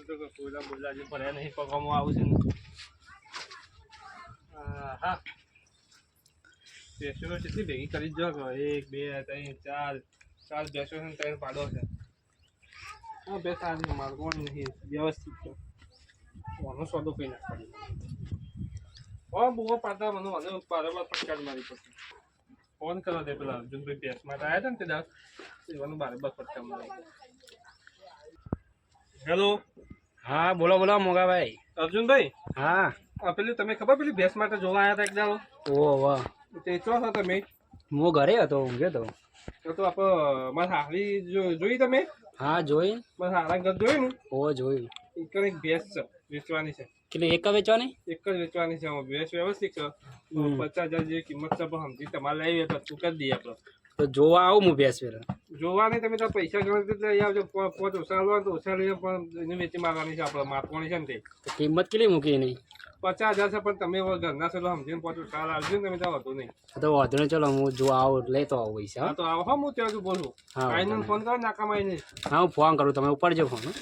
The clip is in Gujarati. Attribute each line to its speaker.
Speaker 1: તો કોઈલા બોલા જે ભર્યા નહીં પગવામાં આવું છે ને. હા બેસો કેટલી ભેગી કરી જ જો 1 2 3 4 બેસો છે ને 3 પાડો છે. હા બે સારી માર કોણ નહીં વ્યવસ્થિત છે. ઓનો સોદો પી નાખવાનો. બહુ પાડતા મને બરાબર ફટકાર મારી પડશે. ફોન કરો દે પેલા અર્જુનભાઈ ભેંસ માટે આવ્યા હતા ને તે દાસ એવાનું બરાબર ફટકાર મારી. હેલો.
Speaker 2: હા બોલો બોલો મોગાભાઈ.
Speaker 1: અર્જુનભાઈ.
Speaker 2: હા
Speaker 1: પેલી તમે ખબર પેલી ભેંસ માટે જોવા આવ્યા હતા એક દાડો.
Speaker 2: ઓહ વાહ.
Speaker 1: તે ચો છો તમે?
Speaker 2: હું ઘરે હતો, ઊંઘ્યો તો.
Speaker 1: તો આપણે મારા હાલી જોઈ તમે?
Speaker 2: હા જોઈ.
Speaker 1: મારા હારા ઘર જોયું ને?
Speaker 2: ઓહ જોયું.
Speaker 1: એક ભેંસ છે વેચવાની છે.
Speaker 2: કેટલી એક વેચવાની?
Speaker 1: એક જ વેચવાની છે. ભેંસ વ્યવસ્થિત છે. 50,000 જેવી કિંમત છે પણ સમજી તમારે લાવી તો તું કરી દઈએ આપણે.
Speaker 2: તો જોવા આવું હું ભેંસ પેલા.
Speaker 1: જોવા નહીં તમે તો પૈસા ગણતરી લઈ આવજો. 5 ઓછા લેવા તો ઓછા લઈએ પણ એને વેચી મારવાની છે આપણે માપવાની છે ને તે.
Speaker 2: કિંમત કેટલી મૂકી નહીં?
Speaker 1: 50,000 છે પણ તમે ઘરના છો સમજીને 5 ઓછા આવજો ને તમે તો વધુ નહીં.
Speaker 2: તો વાંધો નહીં, ચલો હું જોવા આવું લેતો આવું પૈસા.
Speaker 1: હા તો આવો હા હું ત્યાં બોલું.
Speaker 2: હા
Speaker 1: આઈને ફોન કરો નાકામાં આવીને.
Speaker 2: હા હું ફોન કરું, તમે ઉપાડજો ફોન.